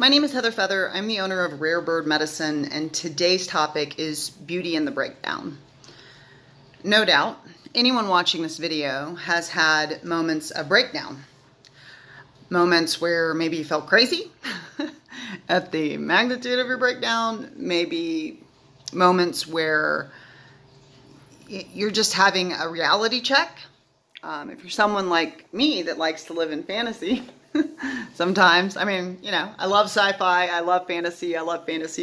My name is Heather Feather. I'm the owner of Rare Bird Medicine, and today's topic is beauty in the breakdown. No doubt, anyone watching this video has had moments of breakdown. Moments where maybe you felt crazy at the magnitude of your breakdown. Maybe moments where you're just having a reality check. If you're someone like me that likes to live in fantasy, sometimes, I mean, you know, I love sci-fi, I love fantasy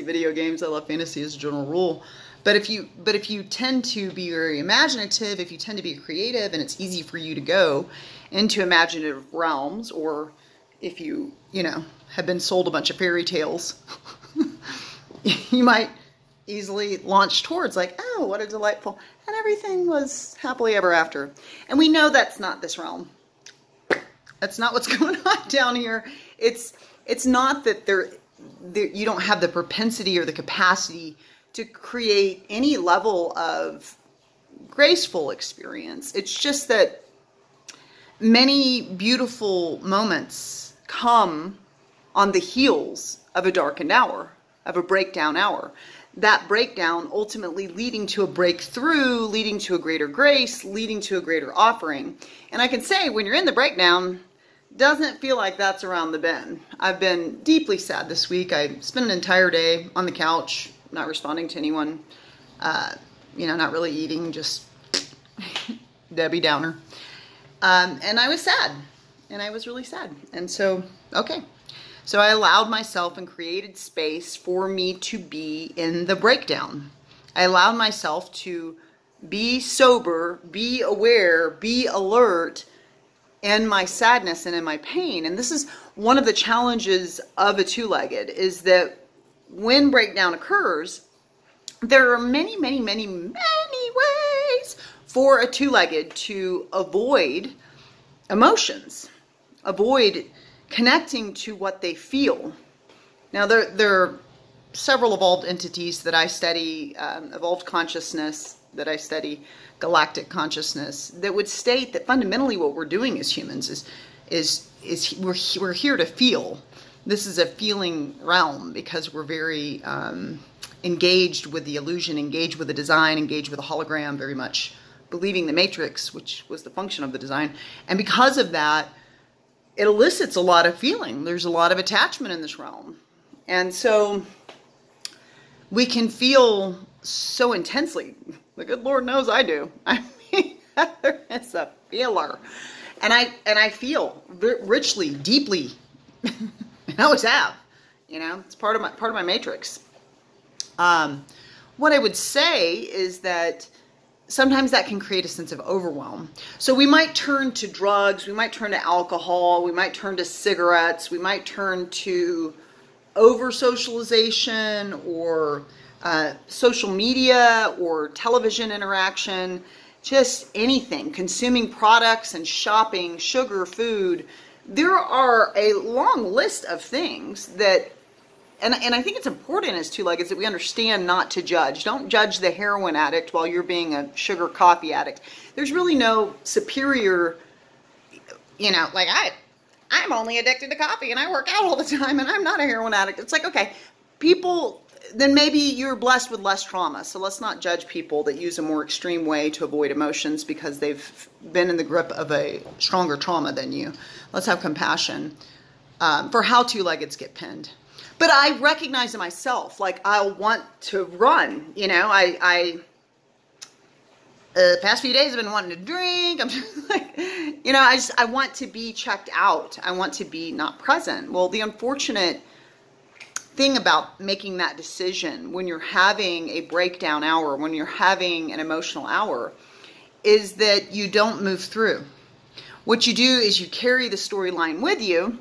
video games, I love fantasy as a general rule. But if you tend to be very imaginative, if you tend to be creative, and it's easy for you to go into imaginative realms, or if you know, have been sold a bunch of fairy tales, you might easily launch towards like, oh, what a delightful, and everything was happily ever after. And we know that's not this realm. That's not what's going on down here. It's not that you don't have the propensity or the capacity to create any level of graceful experience. It's just that many beautiful moments come on the heels of a darkened hour, of a breakdown hour. That breakdown ultimately leading to a breakthrough, leading to a greater grace, leading to a greater offering. And I can say, when you're in the breakdown, doesn't feel like that's around the bend. I've been deeply sad this week. I spent an entire day on the couch, not responding to anyone, you know, not really eating, just Debbie Downer. And I was sad, and I was really sad. And so, okay. So I allowed myself and created space for me to be in the breakdown. I allowed myself to be sober, be aware, be alert in my sadness and in my pain. And this is one of the challenges of a two-legged, is that when breakdown occurs, there are many, many, many, many ways for a two-legged to avoid emotions, avoid connecting to what they feel. Now, there are several evolved entities that I study, evolved consciousness that I study, galactic consciousness, that would state that fundamentally what we're doing as humans is we're here to feel. This is a feeling realm because we're very engaged with the illusion, engaged with the design, engaged with the hologram, very much believing the matrix, which was the function of the design. And because of that, it elicits a lot of feeling. There's a lot of attachment in this realm. And so we can feel so intensely. The good Lord knows I do. I mean, it's a feeler. And I feel richly, deeply. I always have. You know, it's part of my matrix. What I would say is that sometimes that can create a sense of overwhelm. So we might turn to drugs, we might turn to alcohol, we might turn to cigarettes, we might turn to over-socialization or social media or television interaction, just anything, consuming products and shopping, sugar, food. There are a long list of things that, and I think it's important as two-leggeds that we understand not to judge. Don't judge the heroin addict while you're being a sugar coffee addict. There's really no superior, you know, like I'm only addicted to coffee and I work out all the time and I'm not a heroin addict. It's like, okay, people, then maybe you're blessed with less trauma. So let's not judge people that use a more extreme way to avoid emotions because they've been in the grip of a stronger trauma than you. Let's have compassion for how two-leggeds get pinned. But I recognize in myself, like, I'll want to run, you know, the past few days I've been wanting to drink. I'm just like, you know, I want to be checked out. I want to be not present. Well, the unfortunate thing about making that decision when you're having a breakdown hour, when you're having an emotional hour, is that you don't move through. What you do is you carry the storyline with you,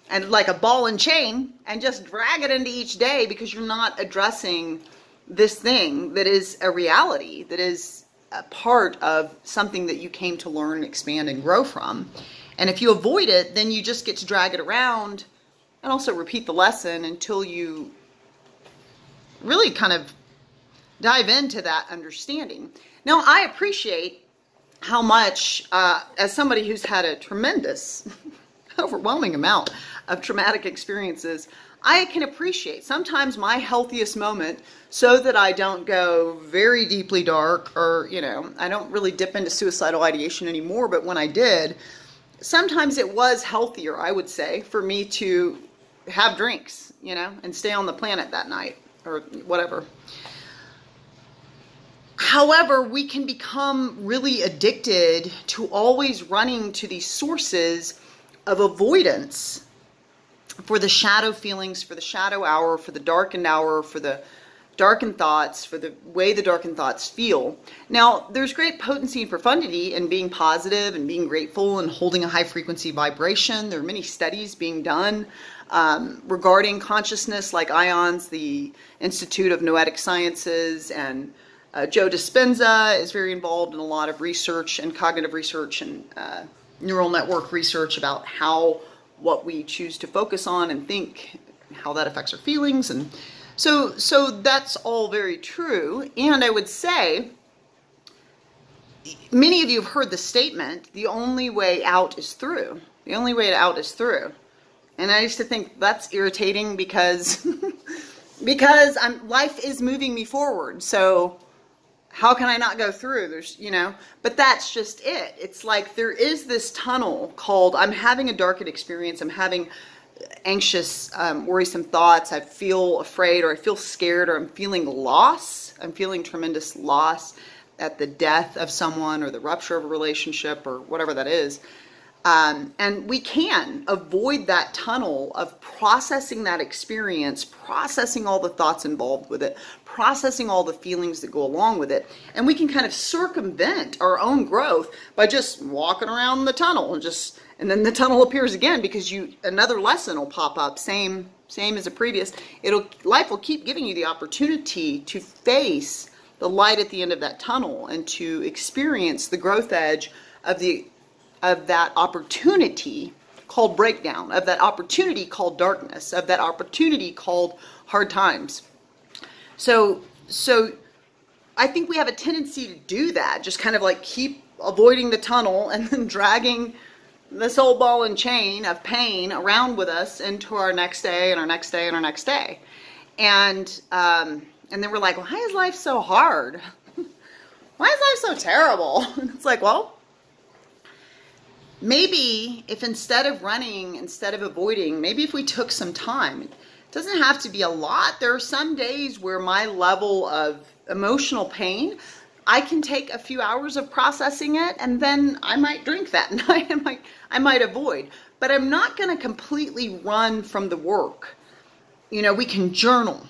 and like a ball and chain, and just drag it into each day because you're not addressing this thing that is a reality, that is a part of something that you came to learn, expand, and grow from. And if you avoid it, then you just get to drag it around and also repeat the lesson until you really kind of dive into that understanding. Now, I appreciate how much, as somebody who's had a tremendous overwhelming amount of traumatic experiences, I can appreciate sometimes my healthiest moment, so that I don't go very deeply dark, or, you know, I don't really dip into suicidal ideation anymore. But when I did, sometimes it was healthier, I would say, for me to have drinks, you know, and stay on the planet that night or whatever. However, we can become really addicted to always running to these sources of avoidance for the shadow feelings, for the shadow hour, for the darkened hour, for the darkened thoughts, for the way the darkened thoughts feel. Now, there's great potency and profundity in being positive and being grateful and holding a high frequency vibration. There are many studies being done regarding consciousness, like IONS, the Institute of Noetic Sciences, and Joe Dispenza is very involved in a lot of research and cognitive research and neural network research about how what we choose to focus on and think, how that affects our feelings. And so that's all very true. And I would say, many of you have heard the statement, the only way out is through. The only way out is through. And I used to think that's irritating because, because life is moving me forward. So how can I not go through? There's, you know, but that's just it. It's like there is this tunnel called, I'm having a darkened experience. I'm having anxious, worrisome thoughts. I feel afraid, or I feel scared, or I'm feeling loss. I'm feeling tremendous loss at the death of someone, or the rupture of a relationship, or whatever that is. And we can avoid that tunnel of processing that experience, processing all the thoughts involved with it, processing all the feelings that go along with it. And we can kind of circumvent our own growth by just walking around the tunnel, and then the tunnel appears again, because another lesson will pop up, same as a previous. Life will keep giving you the opportunity to face the light at the end of that tunnel and to experience the growth edge of that opportunity called breakdown, of that opportunity called darkness, of that opportunity called hard times. So I think we have a tendency to do that, just kind of like keep avoiding the tunnel and then dragging this old ball and chain of pain around with us into our next day and our next day and our next day. And then we're like, why is life so hard? Why is life so terrible? And it's like, well, maybe if instead of running, instead of avoiding, maybe if we took some time, it doesn't have to be a lot. There are some days where my level of emotional pain, I can take a few hours of processing it, and then I might drink that night. I might avoid, but I'm not going to completely run from the work. You know, we can journal.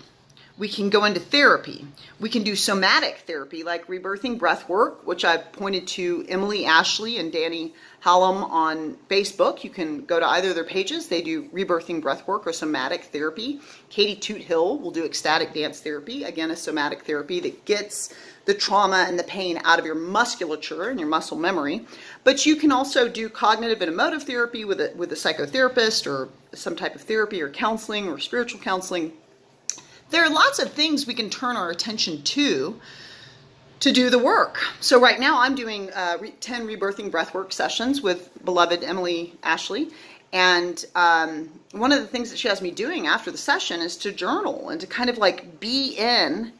We can go into therapy. We can do somatic therapy, like rebirthing breath work, which I've pointed to Emily Ashley and Danny Hallam on Facebook. You can go to either of their pages. They do rebirthing breath work or somatic therapy. Katie Toot-Hill will do ecstatic dance therapy, again, a somatic therapy that gets the trauma and the pain out of your musculature and your muscle memory. But you can also do cognitive and emotive therapy with a psychotherapist, or some type of therapy, or counseling, or spiritual counseling. There are lots of things we can turn our attention to do the work. So right now I'm doing 10 rebirthing breathwork sessions with beloved Emily Ashley. And one of the things that she has me doing after the session is to journal and to kind of like be in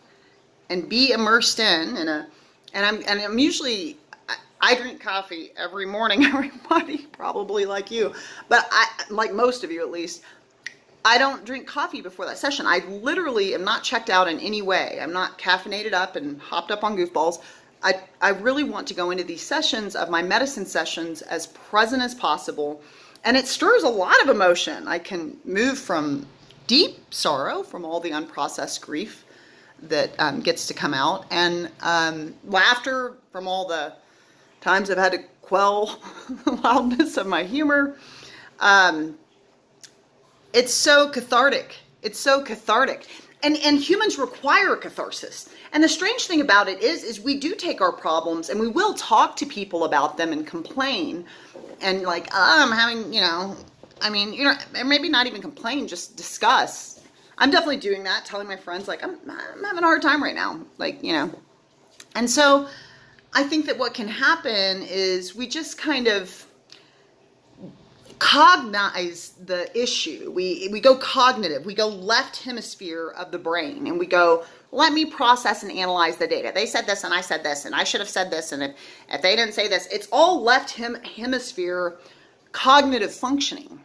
and be immersed in. And I'm usually, I drink coffee every morning, everybody, probably like you, but like most of you at least, I don't drink coffee before that session. I literally am not checked out in any way. I'm not caffeinated up and hopped up on goofballs. I really want to go into these sessions of my medicine sessions as present as possible. And it stirs a lot of emotion. I can move from deep sorrow from all the unprocessed grief that gets to come out, and laughter from all the times I've had to quell the loudness of my humor. It's so cathartic. It's so cathartic. And humans require catharsis. And the strange thing about it is we do take our problems and we will talk to people about them and complain. And like, oh, I'm having, maybe not even complain, just discuss. I'm definitely doing that, telling my friends, like, I'm having a hard time right now. And so I think that what can happen is we just kind of cognize the issue. We go cognitive. We go left hemisphere of the brain, and we go, let me process and analyze the data. They said this, and I said this, and I should have said this, and if they didn't say this, it's all left hemisphere cognitive functioning.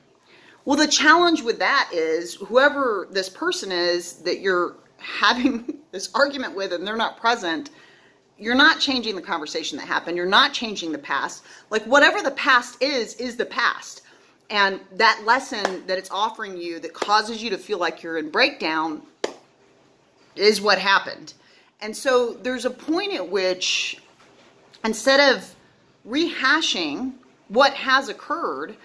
Well, the challenge with that is whoever this person is that you're having this argument with and they're not present, you're not changing the conversation that happened. You're not changing the past. Like, whatever the past is the past. And that lesson that it's offering you that causes you to feel like you're in breakdown is what happened. And so there's a point at which, instead of rehashing what has occurred,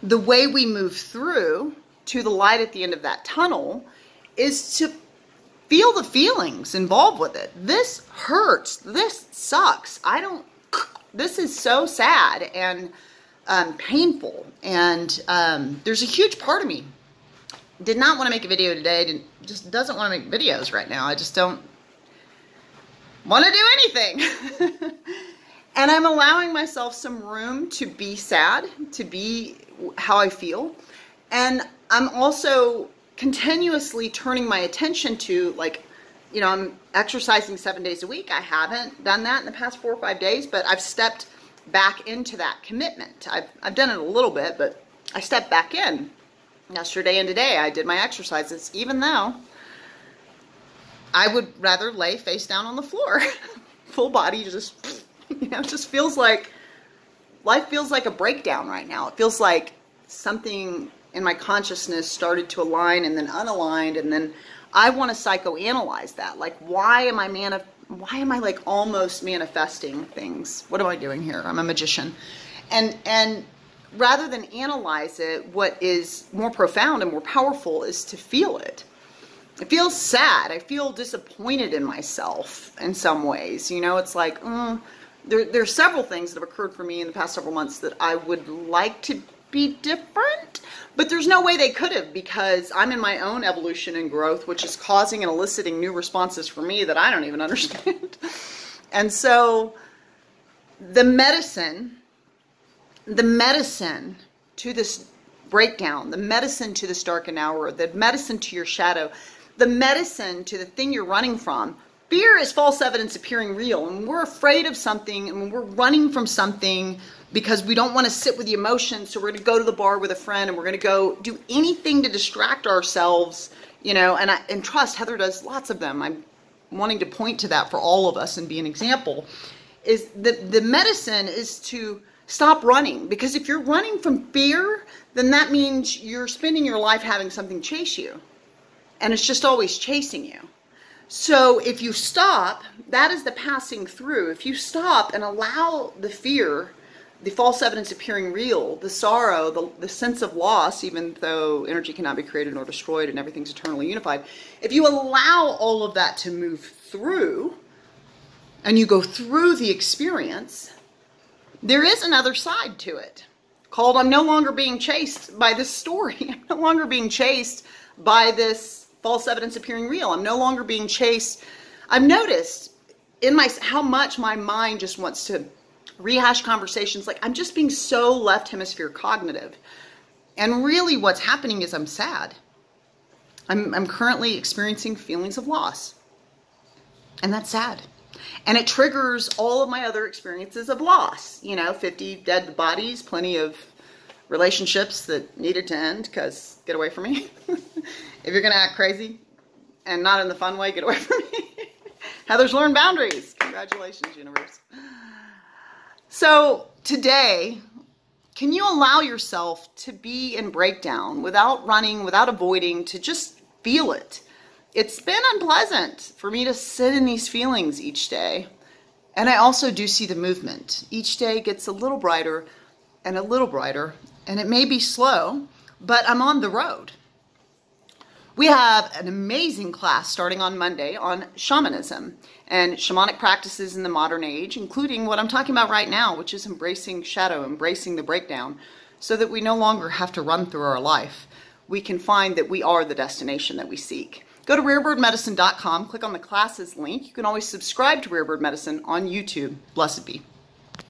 the way we move through to the light at the end of that tunnel is to feel the feelings involved with it. This hurts. This sucks. This is so sad and painful. And there's a huge part of me did not want to make a video today. Just doesn't want to make videos right now. I just don't want to do anything. And I'm allowing myself some room to be sad, to be how I feel. And I'm also continuously turning my attention to, like, you know, I'm exercising 7 days a week. I haven't done that in the past 4 or 5 days, but I've stepped back into that commitment. I've done it a little bit, but I stepped back in. Yesterday and today I did my exercises, even though I would rather lay face down on the floor. Full body, just, you know, it just feels like life feels like a breakdown right now. It feels like something in my consciousness started to align and then unaligned, and then I want to psychoanalyze that. Like, why am I like almost manifesting things? What am I doing here? I'm a magician. And rather than analyze it, what is more profound and more powerful is to feel it. I feel sad. I feel disappointed in myself in some ways. You know, it's like, there's several things that have occurred for me in the past several months that I would like to be different, but there's no way they could have, because I'm in my own evolution and growth, which is causing and eliciting new responses for me that I don't even understand. And so the medicine to this breakdown, the medicine to this darkened hour, the medicine to your shadow, the medicine to the thing you're running from. Fear is false evidence appearing real, and we're afraid of something, and we're running from something because we don't want to sit with the emotions, so we're going to go to the bar with a friend, and we're going to go do anything to distract ourselves, you know, and trust, Heather does lots of them. I'm wanting to point to that for all of us and be an example, is the medicine is to stop running, because if you're running from fear, then that means you're spending your life having something chase you, and it's just always chasing you. So if you stop, that is the passing through. If you stop and allow the fear, the false evidence appearing real, the sorrow, the sense of loss, even though energy cannot be created nor destroyed and everything's eternally unified, if you allow all of that to move through and you go through the experience, there is another side to it called, I'm no longer being chased by this story. I'm no longer being chased by this false evidence appearing real. I'm no longer being chased. I've noticed in how much my mind just wants to rehash conversations. Like, I'm just being so left hemisphere cognitive. And really what's happening is I'm sad. I'm currently experiencing feelings of loss. And that's sad. And it triggers all of my other experiences of loss. You know, 50 dead bodies, plenty of relationships that needed to end because get away from me. If you're going to act crazy and not in the fun way, get away from me. Heather's learned boundaries. Congratulations, universe. So today, can you allow yourself to be in breakdown without running, without avoiding, to just feel it? It's been unpleasant for me to sit in these feelings each day. And I also do see the movement. Each day gets a little brighter and a little brighter. And it may be slow, but I'm on the road. We have an amazing class starting on Monday on shamanism and shamanic practices in the modern age, including what I'm talking about right now, which is embracing shadow, embracing the breakdown, so that we no longer have to run through our life. We can find that we are the destination that we seek. Go to rarebirdmedicine.com, click on the classes link. You can always subscribe to Rare Bird Medicine on YouTube. Blessed be.